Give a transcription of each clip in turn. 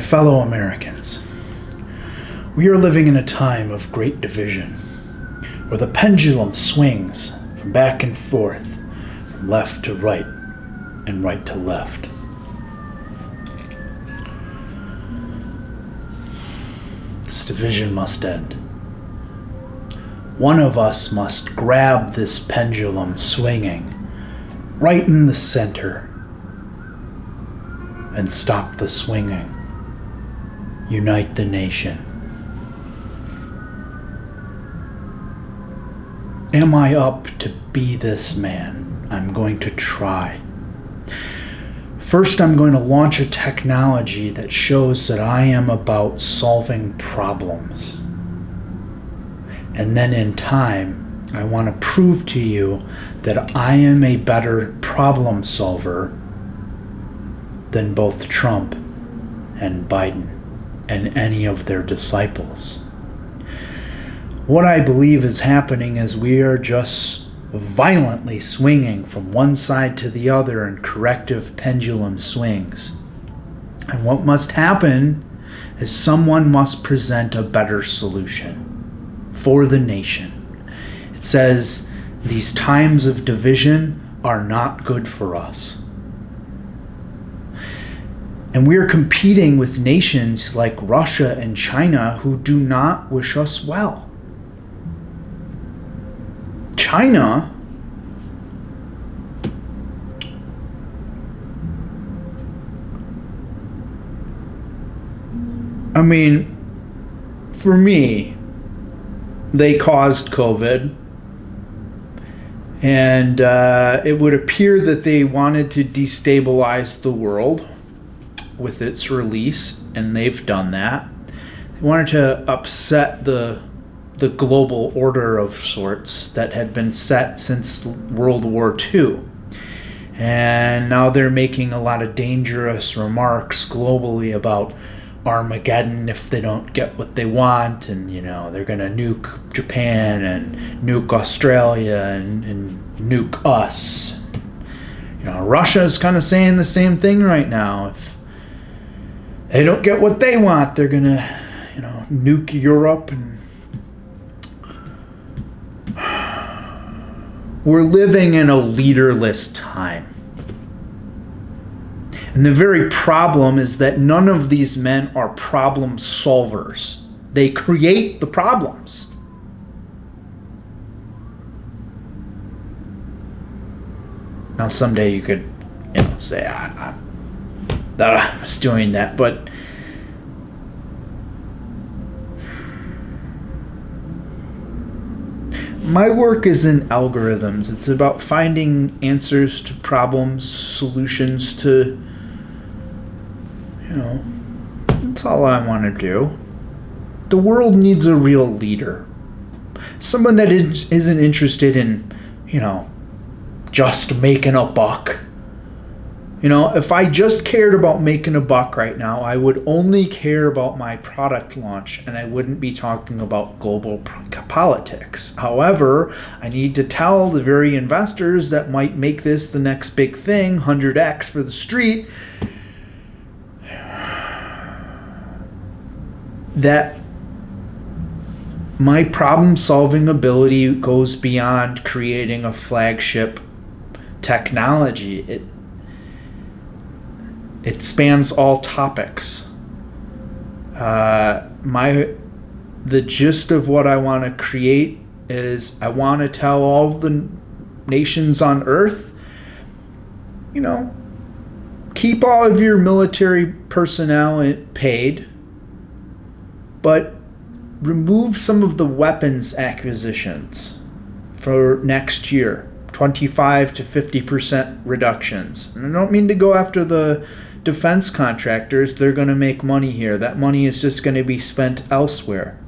fellow Americans, we are living in a time of great division, where the pendulum swings from back and forth, from left to right, and right to left. This division must end. One of us must grab this pendulum swinging right in the center and stop the swinging. Unite the nation. Am I up to be this man? I'm going to try. First, I'm going to launch a technology that shows that I am about solving problems. And then in time, I want to prove to you that I am a better problem solver than both Trump and Biden and any of their disciples. What I believe is happening is we are just violently swinging from one side to the other in corrective pendulum swings. And what must happen is someone must present a better solution for the nation. It says these times of division are not good for us. And we're competing with nations like Russia and China who do not wish us well. China for me, they caused COVID, and it would appear that they wanted to destabilize the world with its release, and they've done that. They wanted to upset the global order of sorts that had been set since World War II. And now they're making a lot of dangerous remarks globally about Armageddon if they don't get what they want, and they're going to nuke Japan and nuke Australia and nuke us. Russia's kind of saying the same thing right now. If they don't get what they want, they're going to nuke Europe. And we're living in a leaderless time. And the very problem is that none of these men are problem solvers. They create the problems. Now someday you could say that I was doing that, but my work is in algorithms. It's about finding answers to problems, solutions to, that's all I want to do. The world needs a real leader. Someone that isn't interested in, just making a buck. If I just cared about making a buck right now, I would only care about my product launch and I wouldn't be talking about global politics. However, I need to tell the very investors that might make this the next big thing, 100x for the street, that my problem-solving ability goes beyond creating a flagship technology. It spans all topics. The gist of what I want to create is I want to tell all of the nations on Earth, keep all of your military personnel paid, but remove some of the weapons acquisitions for next year. 25 to 50% reductions. And I don't mean to go after the defense contractors. They're going to make money here. That money is just going to be spent elsewhere.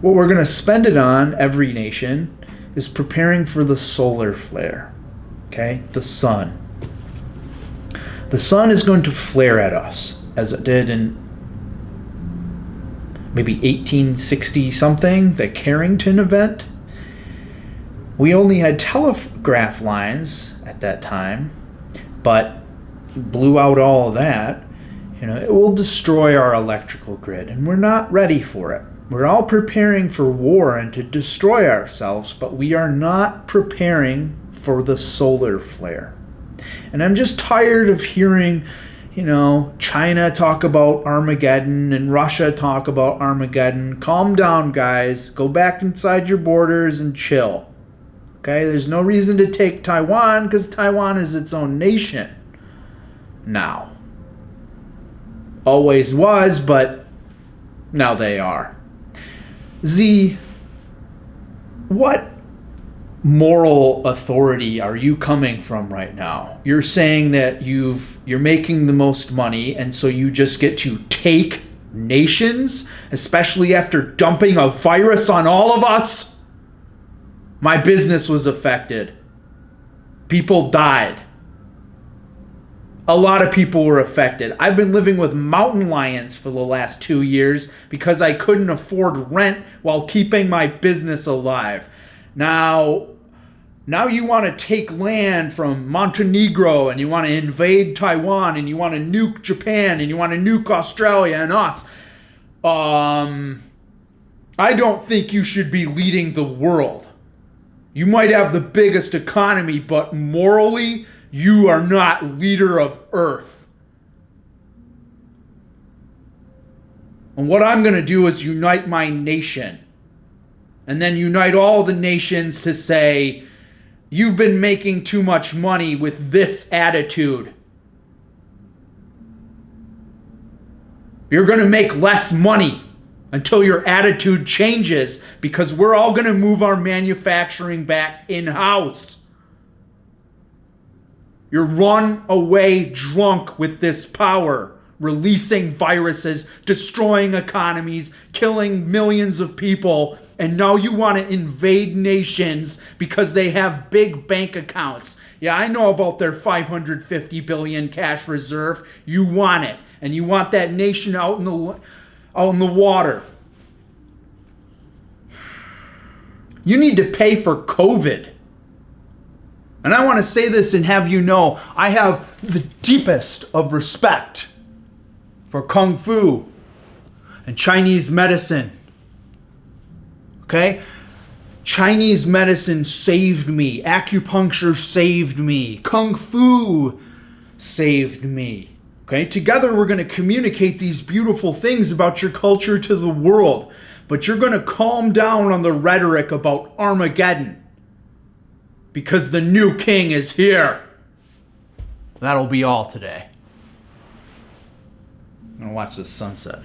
What we're going to spend it on, every nation, is preparing for the solar flare. Okay? The sun. The sun is going to flare at us, as it did in maybe 1860 something, the Carrington event. We only had telegraph lines at that time, but blew out all of that, It will destroy our electrical grid, and we're not ready for it. We're all preparing for war and to destroy ourselves, but we are not preparing for the solar flare. And I'm just tired of hearing, China talk about Armageddon and Russia talk about Armageddon. Calm down, guys. Go back inside your borders and chill. Okay? There's no reason to take Taiwan because Taiwan is its own nation now. Always was, but now they are. Z, what moral authority are you coming from right now? You're saying that you're making the most money, and so you just get to take nations, especially after dumping a virus on all of us? My business was affected. People died. A lot of people were affected. I've been living with mountain lions for the last 2 years because I couldn't afford rent while keeping my business alive. Now you want to take land from Montenegro and you want to invade Taiwan and you want to nuke Japan and you want to nuke Australia and us. I don't think you should be leading the world. You might have the biggest economy, but morally, you are not leader of Earth. And what I'm going to do is unite my nation. And then unite all the nations to say, you've been making too much money with this attitude. You're going to make less money until your attitude changes, because we're all going to move our manufacturing back in-house. You're run away drunk with this power, releasing viruses, destroying economies, killing millions of people, and now you want to invade nations because they have big bank accounts. Yeah, I know about their $550 billion cash reserve. You want it, and you want that nation out in the water. You need to pay for COVID. And I want to say this and have you know, I have the deepest of respect for Kung Fu and Chinese medicine. Okay? Chinese medicine saved me. Acupuncture saved me. Kung Fu saved me. Okay? Together we're going to communicate these beautiful things about your culture to the world. But you're going to calm down on the rhetoric about Armageddon. Because the new king is here. That'll be all today. I'm going to watch the sunset.